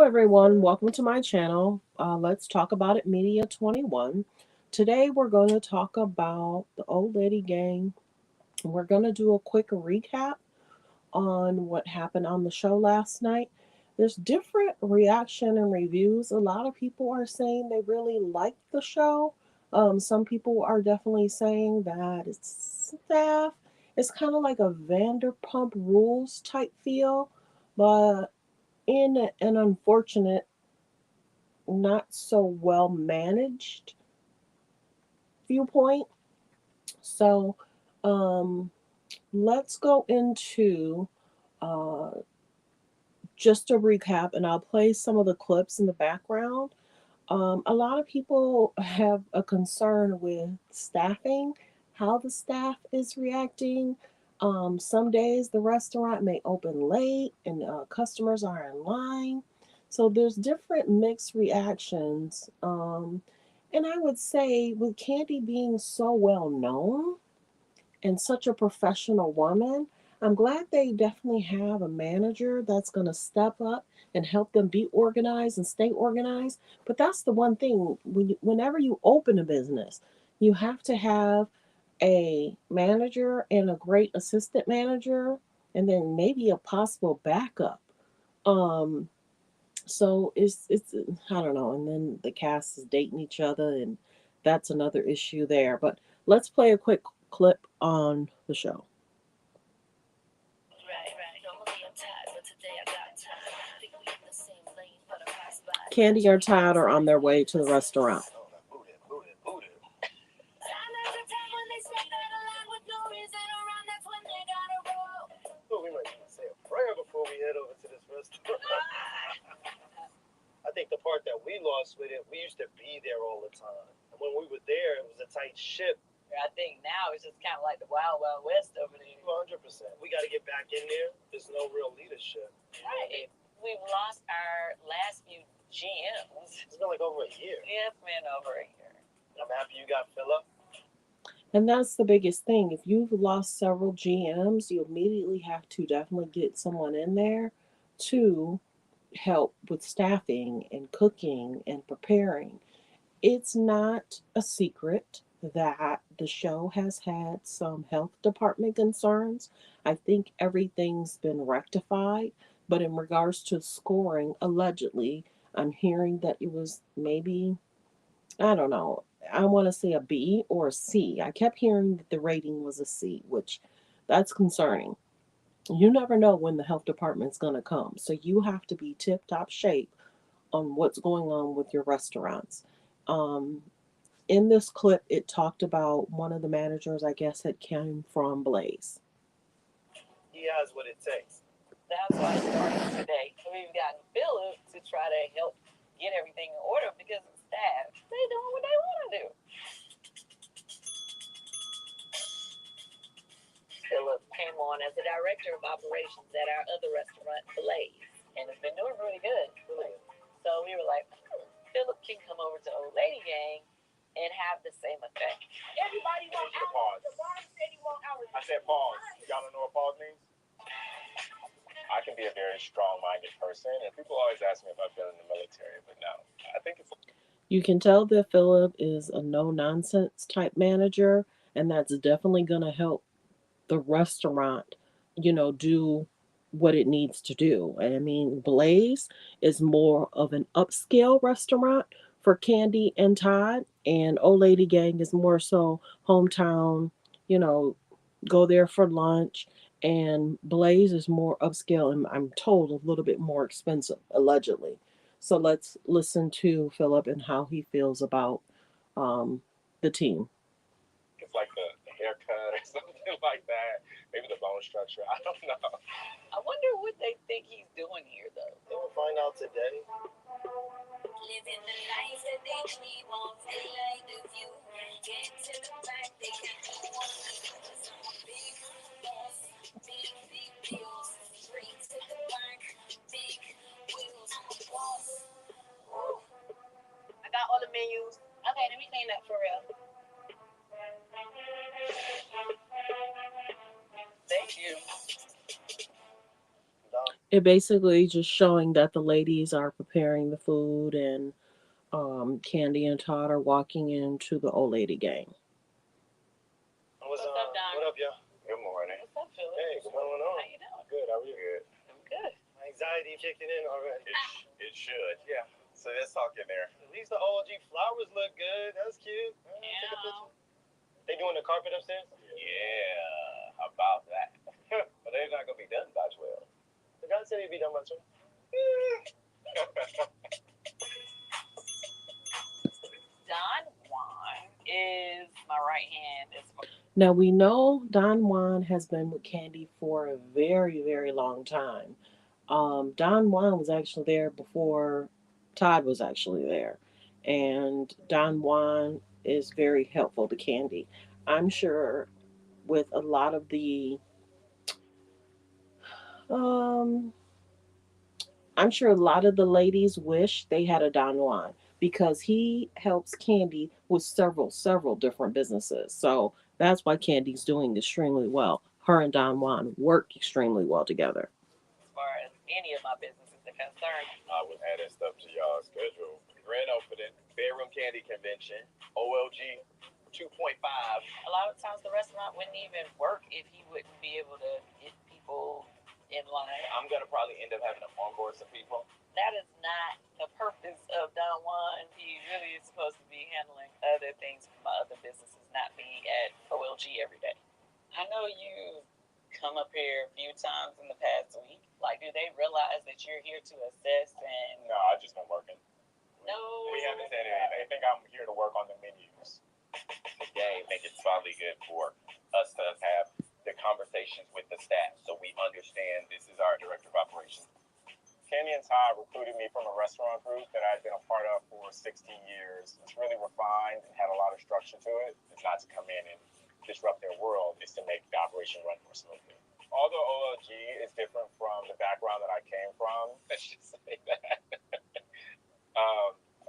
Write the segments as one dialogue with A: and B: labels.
A: everyone, welcome to my channel. Let's talk about it Media 21. Today we're going to talk about the Old Lady Gang. We're going to do a quick recap on what happened on the show last night. There's different reaction and reviews. A lot of people are saying they really liked the show. Some people are definitely saying that it's staff. It's kind of like a Vanderpump Rules type feel, but in an unfortunate, not so well managed viewpoint. So, um, let's go into uh, just a recap, and I'll play some of the clips in the background. A lot of people have a concern with staffing, how the staff is reacting. Some days the restaurant may open late and customers are in line. So there's different mixed reactions. And I would say, with Kandi being so well known and such a professional woman, I'm glad they definitely have a manager that's going to step up and help them be organized and stay organized. But that's the one thing, whenever you open a business, you have to have a manager and a great assistant manager, and then maybe a possible backup. Um, so it's I don't know, and then the cast is dating each other, and that's another issue there. But let's play a quick clip on the show. Kandi or Todd are on their way to the restaurant.
B: We might even say a prayer before we head over to this restaurant. I think the part that we lost with it, we used to be there all the time. And when we were there, it was a tight ship.
C: I think now it's just kind of like the Wild Wild West over there.
B: 100%. We got to get back in there. There's no real leadership.
C: Right. We've lost our last few GMs.
B: It's been like over a year.
C: Yeah, it's been over a year.
B: I'm happy you got Philip.
A: And that's the biggest thing. If you've lost several GMs, you immediately have to definitely get someone in there to help with staffing and cooking and preparing. It's not a secret that the show has had some health department concerns. I think everything's been rectified, but in regards to scoring, allegedly, I'm hearing that it was maybe, I don't know, I want to say a B or a C. I kept hearing that the rating was a C, which that's concerning. You never know when the health department's going to come. So you have to be tip top shape on what's going on with your restaurants. Um, in this clip, it talked about one of the managers, I guess, that came from Blaze.
B: He has what it takes.
C: That's why I started today. We've gotten Philip to try to help get everything in order because the staff, they doing what they want to do. Philip came on as the director of operations at our other restaurant, Blaze, and it's been doing really good. So we were like, Philip can come over to Old Lady Gang and have the same effect.
B: Everybody want hours. I said pause. Y'all don't know what pause means? I can be a very strong-minded person, and people always ask me if I've been in the military, but no. I think it's...
A: You can tell that Philip is a no-nonsense type manager, and that's definitely going to help the restaurant, do what it needs to do. I mean, Blaze is more of an upscale restaurant for Kandi and Todd, and Old Lady Gang is more so hometown, you know, go there for lunch. And Blaze is more upscale and I'm told a little bit more expensive, allegedly. So let's listen to Philip and how he feels about the team.
B: It's like the haircut or something like that. Maybe the bone structure. I don't know.
C: I wonder what they think he's doing here, though.
B: They will find out today.
D: Living the life that they dream of, they like the view. Get to the back, they can do one thing. Some big boss, big deals. Straight to the back, big wheels. I'm a boss. Woo.
C: I got all the menus. Okay, let me clean up for real. Thank you.
B: Done.
A: It basically just showing that the ladies are preparing the food and Candy and Todd are walking into the old lady gang.
C: What's up, Don?
B: What up, y'all? Good morning.
C: What's up, Philip?
B: Hey, what's going on?
C: How you doing?
B: Good. How are you? Good.
C: I'm good.
B: My anxiety kicking in already. It should. Yeah. So let's talk in there. At least the OG flowers look good. That's cute. Take a picture. They doing the carpet upstairs? Yeah, about that. But they're not gonna be done by 12. The guy said he'd be done by 12.
C: Don Juan is my right hand.
A: Now we know Don Juan has been with Candy for a very, very long time. Don Juan was actually there before Todd was actually there. And Don Juan is very helpful to Candy. I'm sure with a lot of the um I'm sure a lot of the ladies wish they had a Don Juan because he helps Candy with several different businesses. So that's why Candy's doing extremely well. Her and Don Juan work extremely well together.
C: As far as any of my businesses are concerned.
B: I was adding stuff to y'all schedule. Grand opening, Bedroom Candy Convention, OLG 2.5.
C: A lot of times the restaurant wouldn't even work if he wouldn't be able to get people in line.
B: I'm gonna probably end up having to onboard some people.
C: That is not the purpose of Don Juan. He really is supposed to be handling other things for my other businesses, not being at OLG every day. I know you come up here a few times in the past week. Like, do they realize that you're here to assess and?
B: No, I just been working.
C: No.
B: We haven't said anything. They think I'm here to work on the menus. The game think it's probably good for us to have the conversations with the staff so we understand this is our director of operations. Kenny and Todd recruited me from a restaurant group that I'd been a part of for 16 years. It's really refined and had a lot of structure to it. It's not to come in and disrupt their world. It's to make the operation run more smoothly. Although OLG is different from the background that I came from, let's just say that.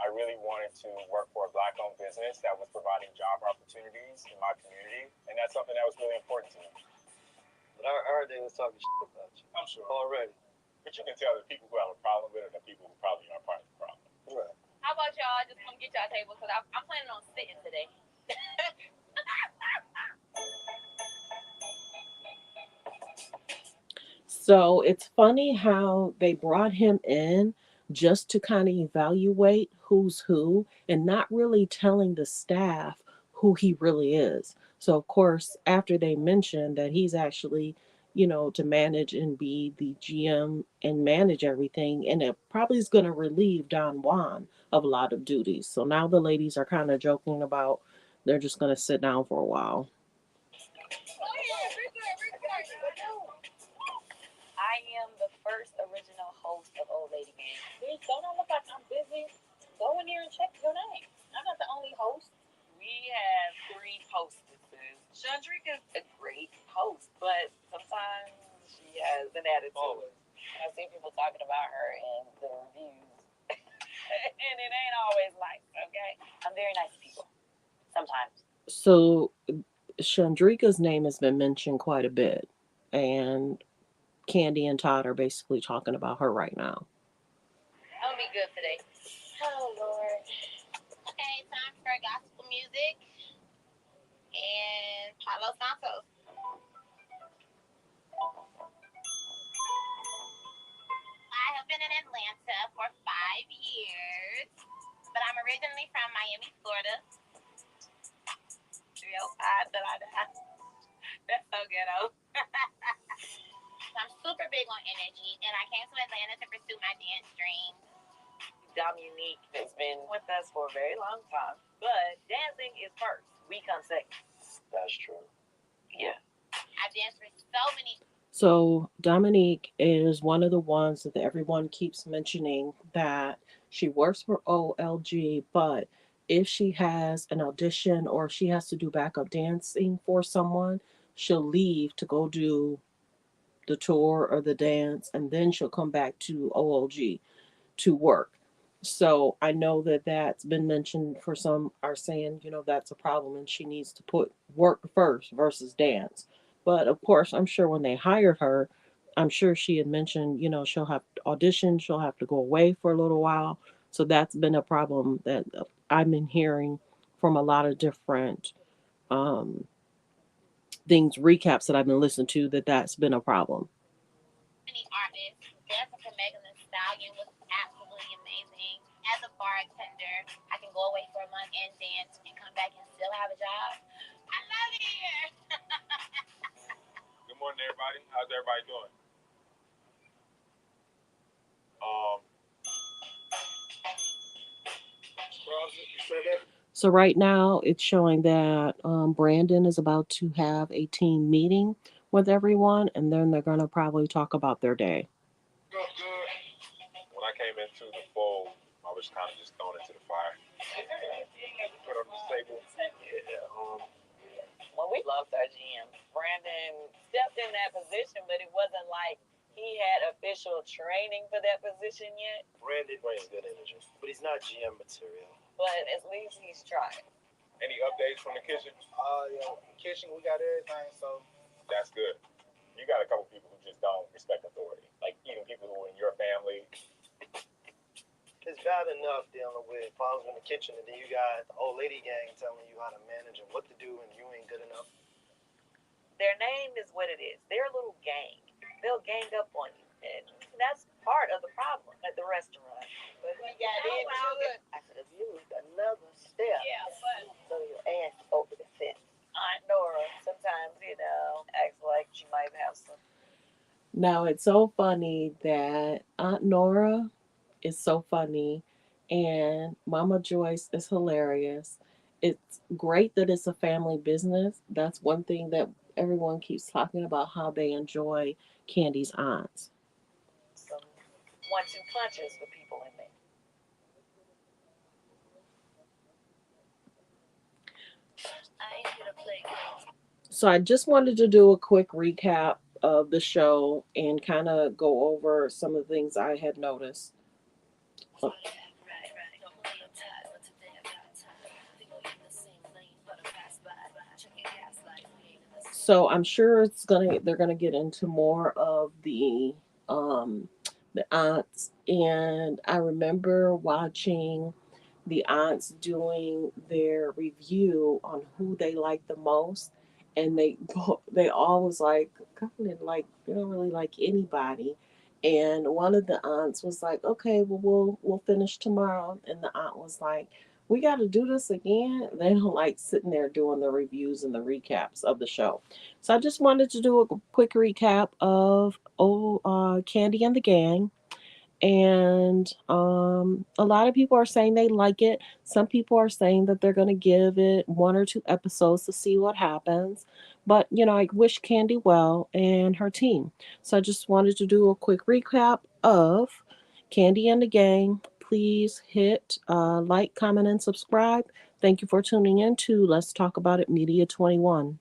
B: I really wanted to work for a Black-owned business that was providing job opportunities in my community, and that's something that was really important to me. But I heard they was talking shit about you. I'm sure. Already. But you can tell the people who have a problem with it are the people who probably are part of the problem. Right.
D: How about y'all just come get y'all table? Because I'm planning on sitting today.
A: So it's funny how they brought him in just to kind of evaluate who's who and not really telling the staff who he really is. So, of course, after they mentioned that he's actually, to manage and be the GM and manage everything, and it probably is going to relieve Don Juan of a lot of duties. So now the ladies are kind of joking about they're just going to sit down for a while.
C: I am the first original host of Old Lady Gang. Please don't I look like I'm busy? Go in here and check your name. I'm not the only host. We have 3 hostesses. Chandrika's a great host, but sometimes she has an attitude. Always. I see people talking about her in the reviews. And it ain't always nice, okay? I'm very nice to people. Sometimes.
A: So Chandrika's name has been mentioned quite a bit, and Candy and Todd are basically talking about her right now.
C: I'm gonna be good today.
D: Oh, Lord. Okay, time for gospel music and Palo Santos. I have been in Atlanta for 5 years, but I'm originally from Miami, Florida. 305 that I die.
C: That's so ghetto.
D: I'm super big on energy, and I came to Atlanta to pursue my dance dream.
C: Dominique has been with us for a very long time, but dancing is first. We come second.
B: That's true.
C: Yeah.
D: I've danced for so many.
A: So Dominique is one of the ones that everyone keeps mentioning that she works for OLG, but if she has an audition or she has to do backup dancing for someone, she'll leave to go do the tour or the dance, and then she'll come back to OLG to work. So I know that that's been mentioned for some are saying, that's a problem and she needs to put work first versus dance. But of course, I'm sure when they hired her, I'm sure she had mentioned, she'll have to audition, she'll have to go away for a little while. So that's been a problem that I've been hearing from a lot of different um, things, recaps that I've been listening to, that's been a problem.
D: Any artist. Dancing for Megan Thee Stallion was absolutely amazing. As a bartender, I can go away for a month and dance and come back and still have a job. I love it here.
B: Good morning, everybody. How's everybody doing? Um, you said that?
A: So right now it's showing that Brandon is about to have a team meeting with everyone, and then they're going to probably talk about their day.
B: Good. When I came into the fold, I was kind of just thrown into the fire. Put on the table. Yeah.
C: When we lost our GM, Brandon stepped in that position, but it wasn't like he had official training for that position yet.
E: Brandon brings good energy, but he's not GM material.
C: But at least he's trying.
B: Any updates from the kitchen?
E: Kitchen, we got everything, so.
B: That's good. You got a couple people who just don't respect authority, like even people who are in your family.
E: It's bad enough dealing with problems in the kitchen, and then you got the old lady gang telling you how to manage and what to do, and you ain't good enough.
C: Their name is what it is. They're a little gang. They'll gang up on you. And that's part of the problem at the restaurant. But we got into it. I could have used another step.
D: Yeah, but
C: So your ass over the fence. Aunt Nora sometimes, acts like she might have some.
A: Now it's so funny that Aunt Nora is so funny and Mama Joyce is hilarious. It's great that it's a family business. That's one thing that everyone keeps talking about, how they enjoy Candy's aunts.
C: Some 1-2 punches for people in there.
D: I ain't gonna play games.
A: So I just wanted to do a quick recap of the show and kind of go over some of the things I had noticed.
D: Right. Normally I'm tired, but today I got time. Think we in the same lane, but I pass by. Check your gas light, we ain't in the same.
A: So I'm sure they're gonna get into more of um the aunts, and I remember watching the aunts doing their review on who they like the most, and they all was like, kind of like they don't really like anybody. And one of the aunts was like, okay, well we'll finish tomorrow, and the aunt was like, we got to do this again. They don't like sitting there doing the reviews and the recaps of the show. So I just wanted to do a quick recap of Candy and the Gang, and a lot of people are saying they like it. Some people are saying that they're going to give it 1 or 2 episodes to see what happens. But I wish Candy well and her team. So I just wanted to do a quick recap of Candy and the Gang. Please hit like, comment, and subscribe. Thank you for tuning in to Let's Talk About It Media 21.